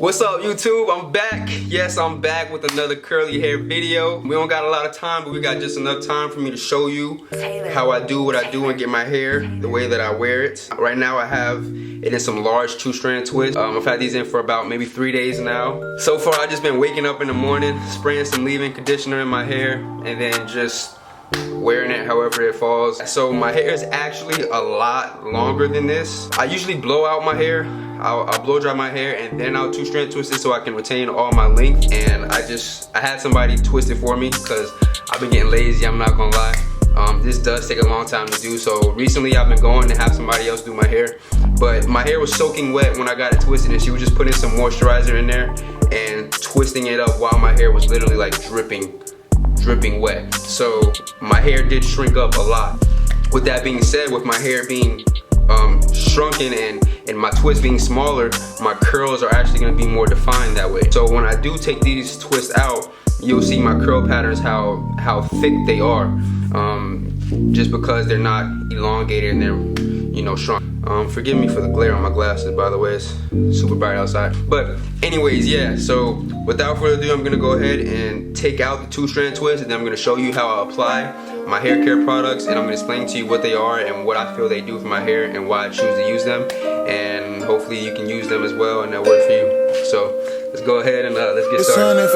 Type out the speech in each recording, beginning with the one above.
What's up, YouTube? I'm back. Yes, I'm back with another curly hair video. We don't got a lot of time, but we got just enough time for me to show you how I do what I do and get my hair the way that I wear it. Right now I have it in some large 2-strand twists. I've had these in for about maybe 3 days now. So far I've just been waking up in the morning, spraying some leave-in conditioner in my hair, and then just wearing it however it falls. So my hair is actually a lot longer than this. I usually blow out my hair. I'll blow dry my hair and then I'll 2-strand twist it so I can retain all my length. And I had somebody twist it for me because I've been getting lazy, I'm not gonna lie. This does take a long time to do, so recently I've been going to have somebody else do my hair. But my hair was soaking wet when I got it twisted, and she was just putting some moisturizer in there and twisting it up while my hair was literally like dripping wet. So my hair did shrink up a lot. With that being said, with my hair being shrunken and my twists being smaller, my curls are actually going to be more defined that way. So when I do take these twists out, you'll see my curl patterns, how thick they are, just because they're not elongated and they're, you know, shrunk. Forgive me for the glare on my glasses, by the way, it's super bright outside. But anyways, yeah, so without further ado, I'm gonna go ahead and take out the 2-strand twist, and then I'm gonna show you how I apply my hair care products, and I'm gonna explain to you what they are and what I feel they do for my hair and why I choose to use them, and hopefully you can use them as well and they'll work for you. So let's go ahead and let's get started.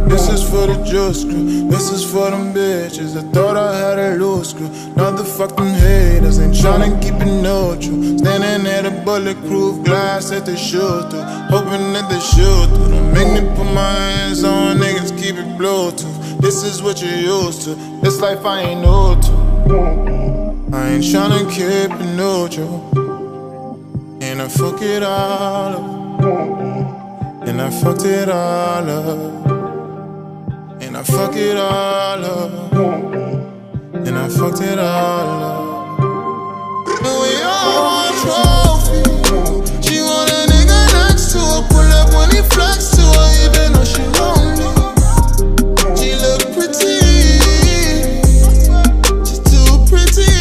This is for the juice screw, this is for them bitches. I thought I had a loose screw. Now the fucking haters ain't tryna keep it neutral. Standing at a bulletproof glass that they shoot through, hoping that they shoot through. Don't make me put my hands on niggas, keep it Bluetooth. This is what you're used to, this life I ain't new to. I ain't tryna keep it neutral. And I fuck it all up. And I fucked it all up. And I fuck it all up. And I fucked it all up. And we all want trophy. She want a nigga next to her, pull up when he flex to her, even though she lonely. She look pretty, she's too pretty.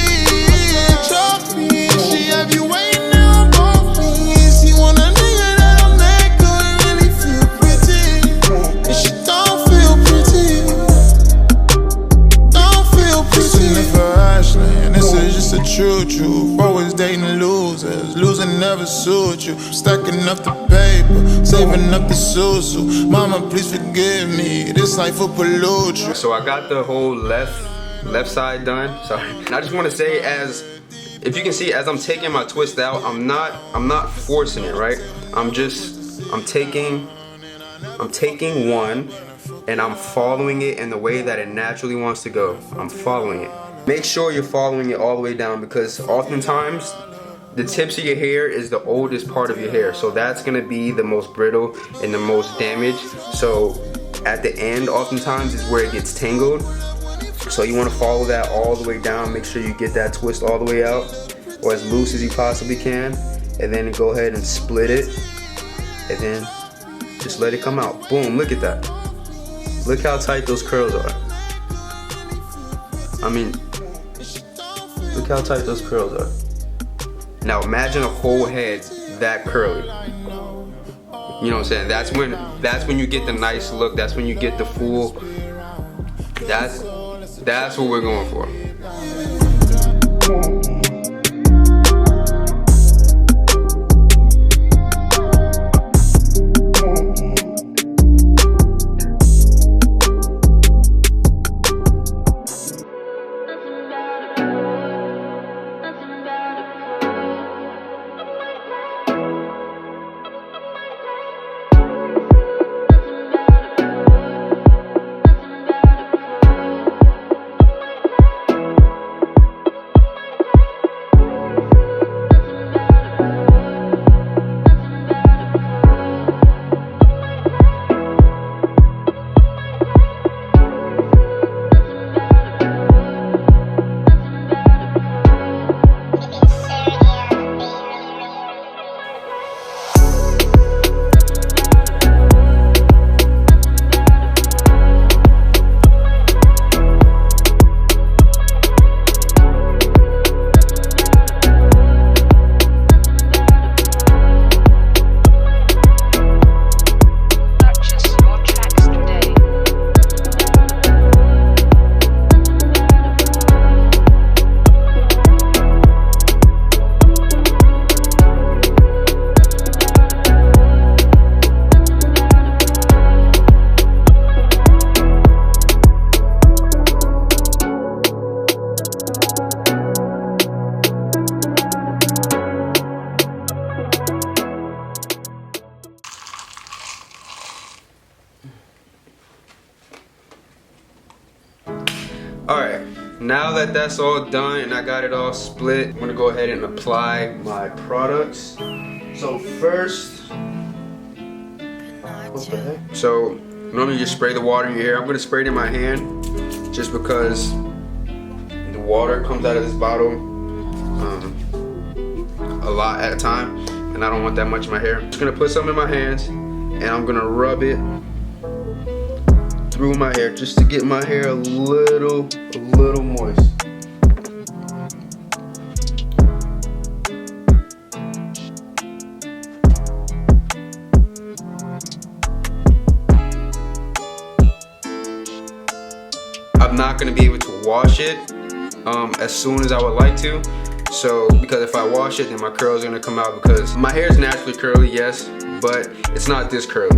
Trophy, she have you waiting on both knees. She want a nigga that'll make her really feel pretty, and she don't feel pretty. Don't feel pretty. Listen for Ashley, and this is just a true truth. Always dating losers, losing never suit you. Stacking up the paper, saving up the susu. Mama, please forgive me, this life will pollute you. So I got the whole left side done. Sorry. And I just want to say, if you can see, as I'm taking my twist out, I'm not forcing it, right? I'm taking one and I'm following it in the way that it naturally wants to go. I'm following it. Make sure you're following it all the way down, because oftentimes the tips of your hair is the oldest part of your hair, so that's gonna be the most brittle and the most damaged. So at the end, oftentimes, is where it gets tangled. So you want to follow that all the way down. Make sure you get that twist all the way out, or as loose as you possibly can, and then go ahead and split it, and then just let it come out. Boom, look at that. Look how tight those curls are. I mean, look how tight those curls are. Now imagine a whole head that curly. You know what I'm saying? That's when you get the nice look. That's when you get the full. That's what we're going for. Alright, now that that's all done and I got it all split, I'm gonna go ahead and apply my products. So first, what the heck? So normally you just spray the water in your hair. I'm gonna spray it in my hand just because the water comes out of this bottle a lot at a time and I don't want that much in my hair. I'm just gonna put some in my hands and I'm gonna rub it through my hair just to get my hair a little moist. I'm not gonna be able to wash it as soon as I would like to. So, because if I wash it, then my curls are gonna come out because my hair is naturally curly, yes, but it's not this curly.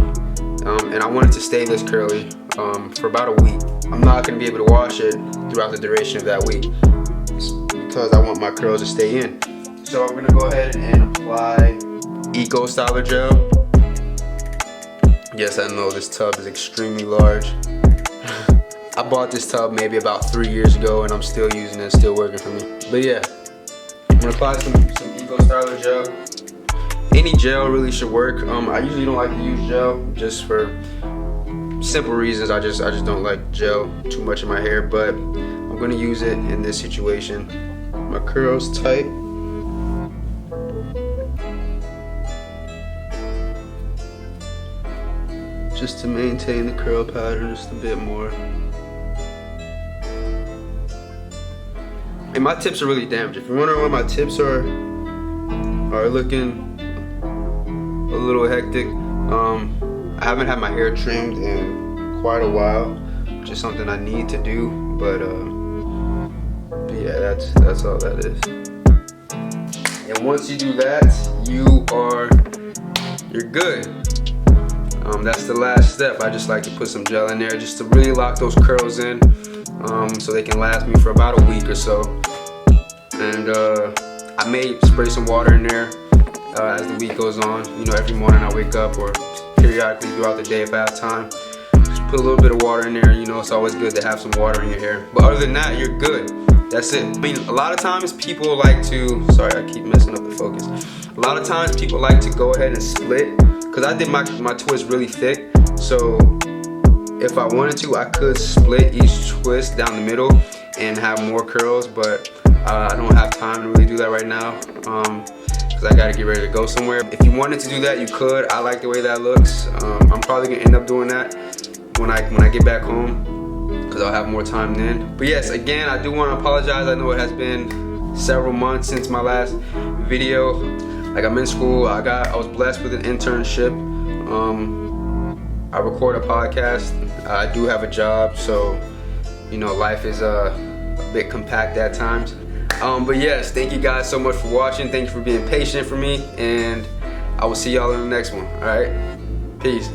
And I want it to stay this curly for about a week. I'm not gonna be able to wash it throughout the duration of that week because I want my curls to stay in. So I'm gonna go ahead and apply Eco Styler Gel. Yes, I know this tub is extremely large. I bought this tub maybe about 3 years ago and I'm still using it, still working for me. But yeah, I'm gonna apply some Eco Styler Gel. Any gel really should work. I usually don't like to use gel just for simple reasons. I just don't like gel too much in my hair, but I'm gonna use it in this situation. My curls tight. Just to maintain the curl pattern just a bit more. And my tips are really damaged. If you're wondering why my tips are looking a little hectic, I haven't had my hair trimmed in quite a while, which is something I need to do. But yeah, that's all that is. And once you do that, you're good. That's the last step. I just like to put some gel in there just to really lock those curls in, so they can last me for about a week or so. And I may spray some water in there as the week goes on. You know, every morning I wake up or periodically throughout the day if I have time. Just put a little bit of water in there. You know, it's always good to have some water in your hair. But other than that, you're good. That's it. I mean, a lot of times people like to, sorry, I keep messing up the focus. A lot of times people like to go ahead and split, because I did my twist really thick. So if I wanted to, I could split each twist down the middle and have more curls, but I don't have time to really do that right now because I gotta get ready to go somewhere. If you wanted to do that, you could. I like the way that looks. I'm probably gonna end up doing that when I get back home because I'll have more time then. But yes, again, I do want to apologize. I know it has been several months since my last video. Like, I'm in school. I was blessed with an internship. I record a podcast. I do have a job, so you know, life is a bit compact at times. But yes, thank you guys so much for watching. Thank you for being patient for me, and I will see y'all in the next one. All right, peace.